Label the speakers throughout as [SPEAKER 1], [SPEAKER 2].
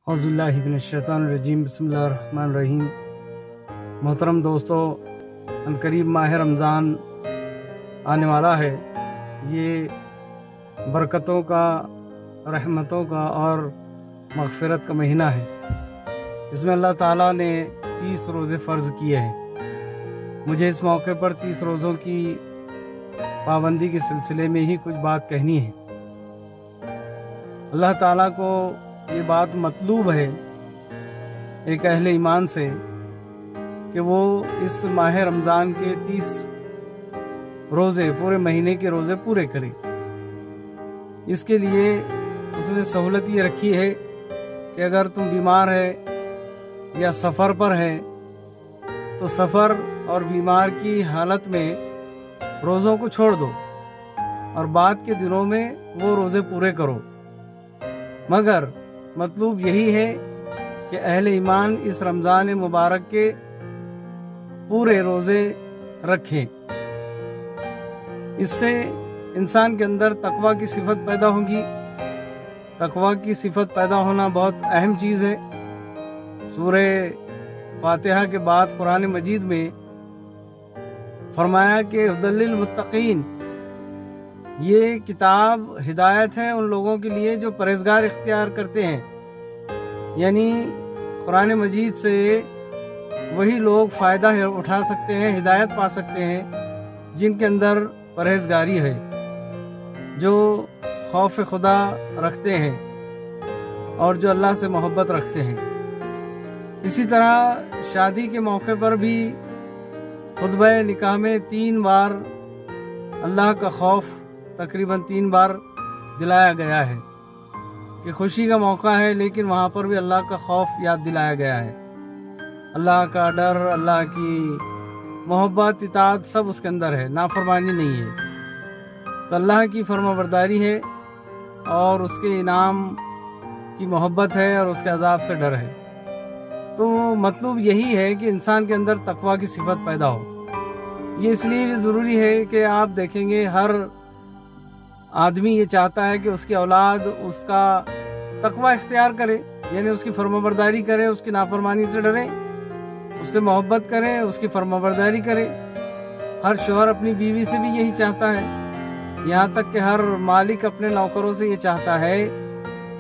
[SPEAKER 1] اعوذ باللہ من الشیطان الرجیم، بسم اللہ الرحمن الرحیم۔ محترم دوستو، عنقریب ماہ رمضان آنے والا ہے۔ یہ برکتوں کا، رحمتوں کا اور مغفرت کا مہینہ ہے۔ اس میں اللہ تعالیٰ نے 30 روزے فرض کیے ہیں۔ مجھے اس موقع پر 30 روزوں کی پابندی کے سلسلے میں ہی کچھ بات کہنی ہے۔ اللہ تعالیٰ کو یہ بات مطلوب ہے ایک اہل ایمان سے کہ وہ اس ماہ رمضان کے 30 روزے، پورے مہینے کے روزے پورے کرے۔ اس کے لیے اس نے سہولت یہ رکھی ہے کہ اگر تم بیمار ہے یا سفر پر ہے تو سفر اور بیمار کی حالت میں روزوں کو چھوڑ دو اور بعد کے دنوں میں وہ روزے پورے کرو، مگر مطلوب یہی ہے کہ اہل ایمان اس رمضان مبارک کے پورے روزے رکھیں۔ اس سے انسان کے اندر تقویٰ کی صفت پیدا ہوگی۔ تقویٰ کی صفت پیدا ہونا بہت اہم چیز ہے۔ سورہ فاتحہ کے بعد قرآن مجید میں فرمایا کہ ھدی للمتقین، یہ کتاب ہدایت ہے ان لوگوں کے لیے جو پرہیزگار اختیار کرتے ہیں۔ یعنی قرآن مجید سے وہی لوگ فائدہ اٹھا سکتے ہیں، ہدایت پا سکتے ہیں جن کے اندر پرہیزگاری ہے، جو خوف خدا رکھتے ہیں اور جو اللہ سے محبت رکھتے ہیں۔ اسی طرح شادی کے موقع پر بھی خطبہ نکاح میں 3 بار اللہ کا خوف تقریباً 3 بار دلایا گیا ہے کہ خوشی کا موقع ہے، لیکن وہاں پر بھی اللہ کا خوف یاد دلایا گیا ہے۔ اللہ کا ڈر، اللہ کی محبت، اطاعت سب اس کے اندر ہے، نافرمانی نہیں ہے۔ تو اللہ کی فرما برداری ہے اور اس کے انعام کی محبت ہے اور اس کے عذاب سے ڈر ہے۔ تو مطلب یہی ہے کہ انسان کے اندر تقویٰ کی صفت پیدا ہو۔ یہ اس لیے بھی ضروری ہے کہ آپ دیکھیں گے ہر آدمی یہ چاہتا ہے کہ اس کی اولاد اس کا تقویٰ اختیار کرے، یعنی اس کی فرمانبرداری کرے، اس کی نافرمانی سے ڈرے، اس سے محبت کرے، اس کی فرمانبرداری کرے۔ ہر شوہر اپنی بیوی سے بھی یہی چاہتا ہے، یہاں تک کہ ہر مالک اپنے نوکروں سے یہ چاہتا ہے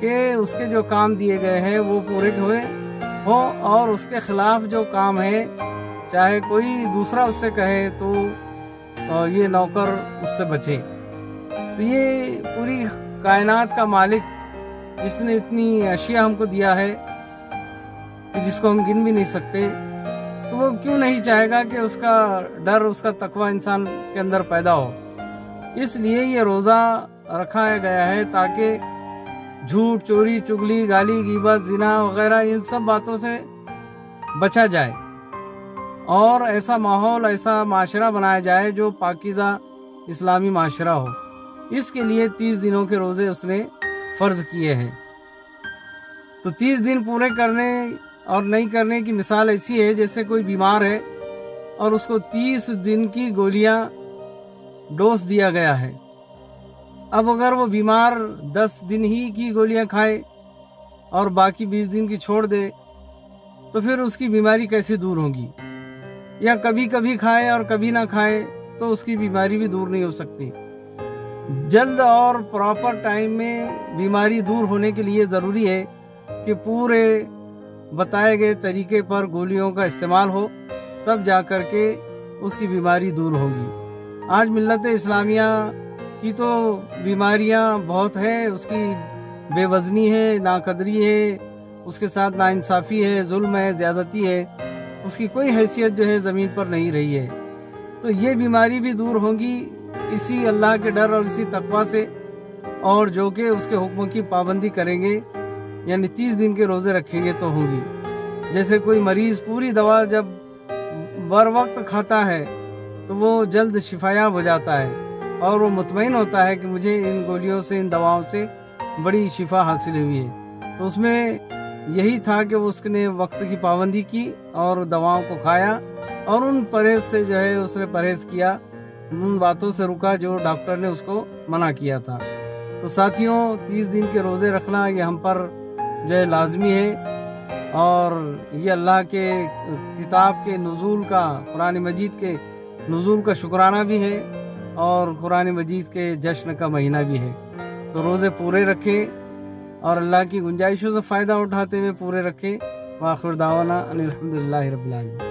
[SPEAKER 1] کہ اس کے جو کام دیے گئے ہیں وہ پورے ہوئے ہوں، اور اس کے خلاف جو کام ہے چاہے کوئی دوسرا اس سے کہے تو یہ نوکر اس سے بچے۔ تو یہ پوری کائنات کا مالک جس نے اتنی اشیاء ہم کو دیا ہے کہ جس کو ہم گن بھی نہیں سکتے، تو وہ کیوں نہیں چاہے گا کہ اس کا ڈر، اس کا تقویٰ انسان کے اندر پیدا ہو۔ اس لیے یہ روزہ رکھا گیا ہے تاکہ جھوٹ، چوری، چغلی، گالی، غیبت، زنا وغیرہ ان سب باتوں سے بچا جائے اور ایسا ماحول، ایسا معاشرہ بنایا جائے جو پاکیزہ اسلامی معاشرہ ہو۔ اس کے لیے 30 دنوں کے روزے اس نے فرض کیے ہیں۔ تو 30 دن پورے کرنے اور نہیں کرنے کی مثال ایسی ہے جیسے کوئی بیمار ہے اور اس کو 30 دن کی گولیاں ڈوز دیا گیا ہے۔ اب اگر وہ بیمار 10 دن ہی کی گولیاں کھائے اور باقی 20 دن کی چھوڑ دے تو پھر اس کی بیماری کیسے دور ہوگی؟ یا کبھی کبھی کھائے اور کبھی نہ کھائے تو اس کی بیماری بھی دور نہیں ہو سکتی۔ جلد اور پراپر ٹائم میں بیماری دور ہونے کے لیے ضروری ہے کہ پورے بتائے گئے طریقے پر گولیوں کا استعمال ہو، تب جا کر کے اس کی بیماری دور ہوگی۔ آج ملت اسلامیہ کی تو بیماریاں بہت ہیں، اس کی بے وزنی ہے، ناقدری ہے، اس کے ساتھ ناانصافی ہے، ظلم ہے، زیادتی ہے، اس کی کوئی حیثیت جو ہے زمین پر نہیں رہی ہے۔ تو یہ بیماری بھی دور ہوگی اسی اللہ کے ڈر اور اسی تقویٰ سے، اور جو کہ اس کے حکموں کی پابندی کریں گے، یعنی 30 دن کے روزے رکھیں گے تو ہوگی۔ جیسے کوئی مریض پوری دوا جب بر وقت کھاتا ہے تو وہ جلد شفایاب ہو جاتا ہے اور وہ مطمئن ہوتا ہے کہ مجھے ان گولیوں سے، ان دواؤں سے بڑی شفا حاصل ہوئی ہے۔ تو اس میں یہی تھا کہ اس نے وقت کی پابندی کی اور دواؤں کو کھایا اور ان پرہیز سے جو ہے اس نے پرہیز کیا، ان باتوں سے رکا جو ڈاکٹر نے اس کو منع کیا تھا۔ تو ساتھیوں، 30 دن کے روزے رکھنا یہ ہم پر جو ہے لازمی ہے، اور یہ اللہ کے کتاب کے نزول کا، قرآن مجید کے نزول کا شکرانہ بھی ہے، اور قرآن مجید کے جشن کا مہینہ بھی ہے۔ تو روزے پورے رکھیں اور اللہ کی گنجائشوں سے فائدہ اٹھاتے ہوئے پورے رکھیں۔ وآخر دعوانا ان الحمدللہ رب العالمین۔